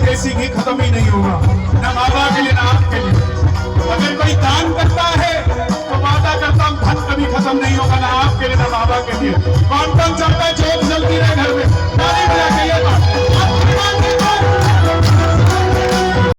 देसी घी खत्म ही नहीं होगा, ना बाबा के लिए ना आपके लिए। अगर कोई दान करता है तो वादा करता हूं धन कभी खत्म नहीं होगा, ना आपके लिए ना बाबा के लिए। कौन कौन चाहता है जो